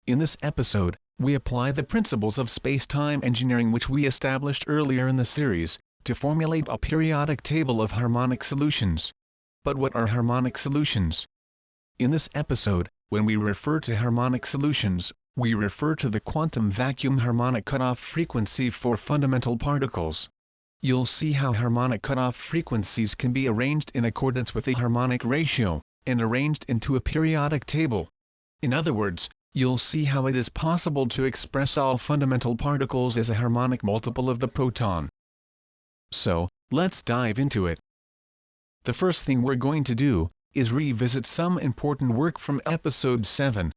In this episode, we apply the principles of space-time engineering which we established earlier in the series, to formulate a periodic table of harmonic solutions. But what are harmonic solutions? In this episode, when we refer to harmonic solutions, we refer to the quantum vacuum harmonic cutoff frequency for fundamental particles. You'll see how harmonic cutoff frequencies can be arranged in accordance with a harmonic ratio, and arranged into a periodic table. In other words, you'll see how it is possible to express all fundamental particles as a harmonic multiple of the proton. So, let's dive into it. The first thing we're going to do is revisit some important work from episode 7.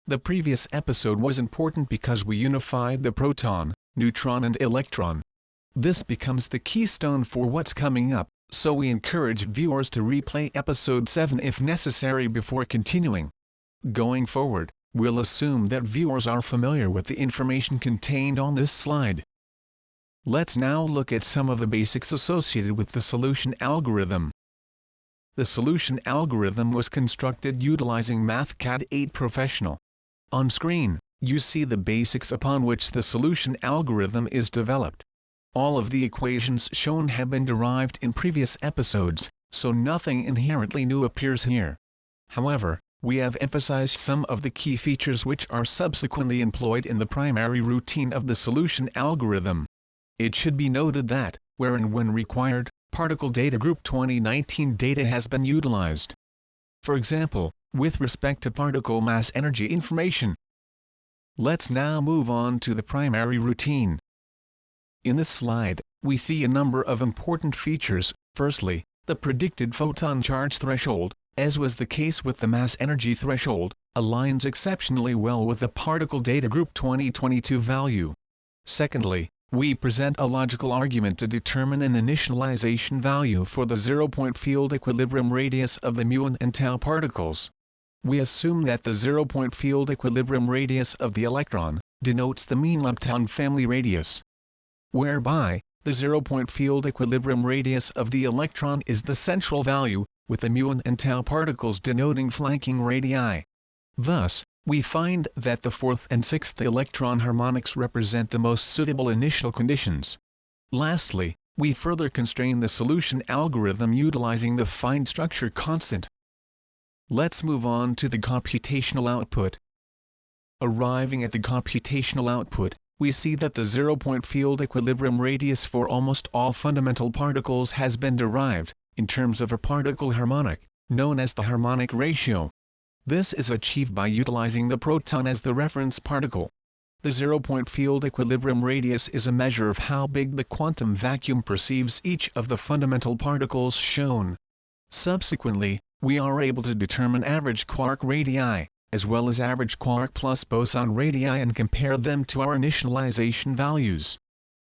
The previous episode was important because we unified the proton, neutron and electron. This becomes the keystone for what's coming up, so we encourage viewers to replay episode 7 if necessary before continuing. Going forward, we'll assume that viewers are familiar with the information contained on this slide. Let's now look at some of the basics associated with the solution algorithm. The solution algorithm was constructed utilizing MathCAD 8 Professional. On screen, you see the basics upon which the solution algorithm is developed. All of the equations shown have been derived in previous episodes, so nothing inherently new appears here. However, we have emphasized some of the key features which are subsequently employed in the primary routine of the solution algorithm. It should be noted that, where and when required, Particle Data Group 2019 data has been utilized. For example, with respect to particle mass energy information. Let's now move on to the primary routine. In this slide, we see a number of important features. Firstly, the predicted photon charge threshold, as was the case with the mass energy threshold, aligns exceptionally well with the Particle Data Group 2022 value. Secondly, we present a logical argument to determine an initialization value for the zero-point field equilibrium radius of the mu and tau particles. We assume that the zero-point field equilibrium radius of the electron denotes the mean lepton family radius, whereby the zero-point field equilibrium radius of the electron is the central value, with the mu and tau particles denoting flanking radii. Thus, we find that the fourth and sixth electron harmonics represent the most suitable initial conditions. Lastly, we further constrain the solution algorithm utilizing the fine structure constant. Let's move on to the computational output. Arriving at the computational output, we see that the zero-point field equilibrium radius for almost all fundamental particles has been derived, in terms of a particle harmonic, known as the harmonic ratio. This is achieved by utilizing the proton as the reference particle. The zero-point field equilibrium radius is a measure of how big the quantum vacuum perceives each of the fundamental particles shown. Subsequently, we are able to determine average quark radii, as well as average quark plus boson radii and compare them to our initialization values.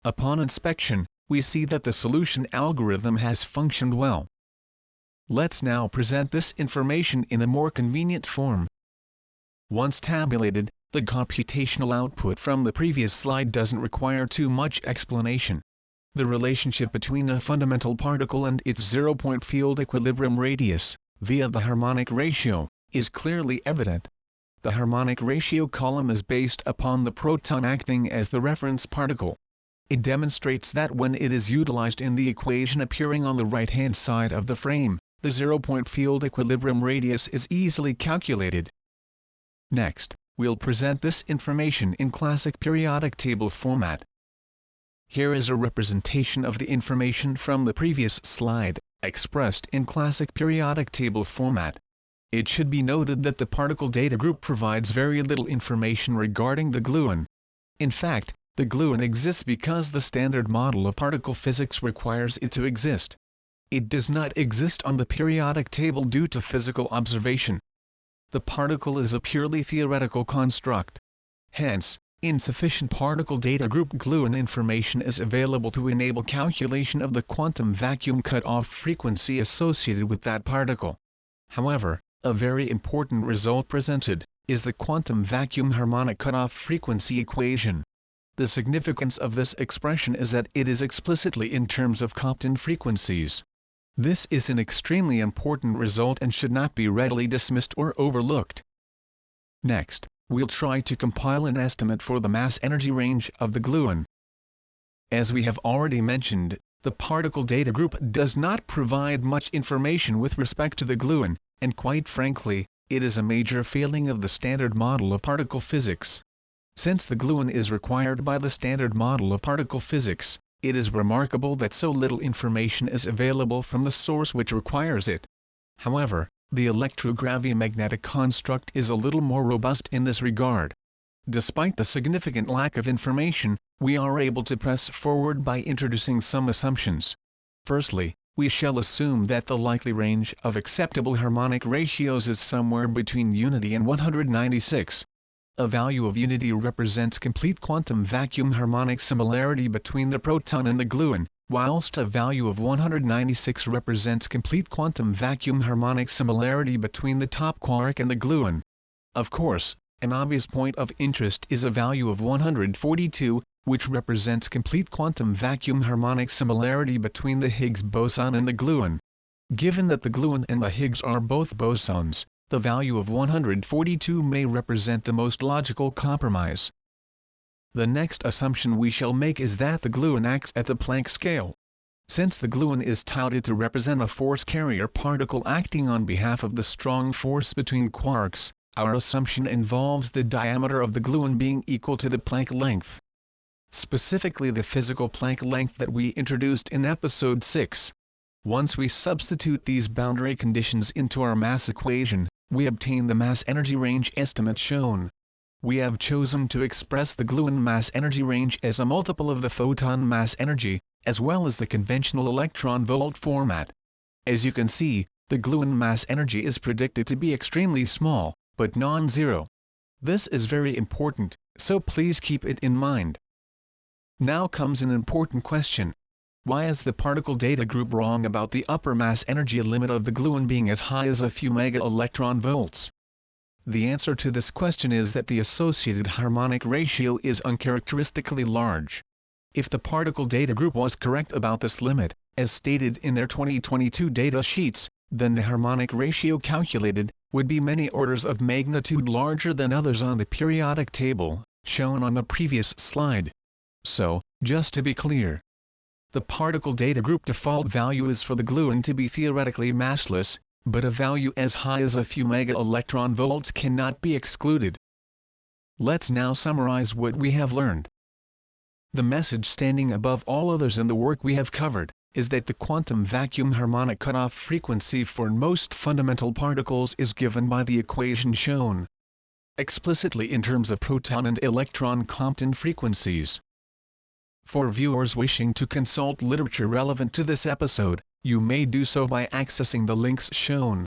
Upon inspection, we see that the solution algorithm has functioned well. Let's now present this information in a more convenient form. Once tabulated, the computational output from the previous slide doesn't require too much explanation. The relationship between a fundamental particle and its zero-point field equilibrium radius, via the harmonic ratio, is clearly evident. The harmonic ratio column is based upon the proton acting as the reference particle. It demonstrates that when it is utilized in the equation appearing on the right-hand side of the frame, the zero-point field equilibrium radius is easily calculated. Next, we'll present this information in classic periodic table format. Here is a representation of the information from the previous slide, expressed in classic periodic table format. It should be noted that the particle data group provides very little information regarding the gluon. In fact, the gluon exists because the standard model of particle physics requires it to exist. It does not exist on the periodic table due to physical observation. The particle is a purely theoretical construct. Hence, insufficient particle data group gluon information is available to enable calculation of the quantum vacuum cutoff frequency associated with that particle. However, a very important result presented is the quantum vacuum harmonic cutoff frequency equation. The significance of this expression is that it is explicitly in terms of Compton frequencies. This is an extremely important result and should not be readily dismissed or overlooked. Next, we'll try to compile an estimate for the mass-energy range of the gluon. As we have already mentioned, the particle data group does not provide much information with respect to the gluon, and quite frankly, it is a major failing of the standard model of particle physics. Since the gluon is required by the standard model of particle physics, it is remarkable that so little information is available from the source which requires it. However, the electrogravity-magnetic construct is a little more robust in this regard. Despite the significant lack of information, we are able to press forward by introducing some assumptions. Firstly, we shall assume that the likely range of acceptable harmonic ratios is somewhere between unity and 196. A value of unity represents complete quantum vacuum harmonic similarity between the proton and the gluon, whilst a value of 196 represents complete quantum vacuum harmonic similarity between the top quark and the gluon. Of course, an obvious point of interest is a value of 142, which represents complete quantum vacuum harmonic similarity between the Higgs boson and the gluon. Given that the gluon and the Higgs are both bosons, the value of 142 may represent the most logical compromise. The next assumption we shall make is that the gluon acts at the Planck scale. Since the gluon is touted to represent a force carrier particle acting on behalf of the strong force between quarks, our assumption involves the diameter of the gluon being equal to the Planck length. Specifically the physical Planck length that we introduced in episode 6. Once we substitute these boundary conditions into our mass equation, we obtain the mass-energy range estimate shown. We have chosen to express the gluon mass-energy range as a multiple of the photon mass-energy, as well as the conventional electron-volt format. As you can see, the gluon mass-energy is predicted to be extremely small, but non-zero. This is very important, so please keep it in mind. Now comes an important question. Why is the particle data group wrong about the upper mass-energy limit of the gluon being as high as a few mega-electron-volts? The answer to this question is that the associated harmonic ratio is uncharacteristically large. If the particle data group was correct about this limit, as stated in their 2022 data sheets, then the harmonic ratio calculated would be many orders of magnitude larger than others on the periodic table, shown on the previous slide. So, just to be clear, the particle data group default value is for the gluon to be theoretically massless, but a value as high as a few mega-electron-volts cannot be excluded. Let's now summarize what we have learned. The message standing above all others in the work we have covered is that the quantum vacuum harmonic cutoff frequency for most fundamental particles is given by the equation shown explicitly in terms of proton and electron Compton frequencies. For viewers wishing to consult literature relevant to this episode, you may do so by accessing the links shown.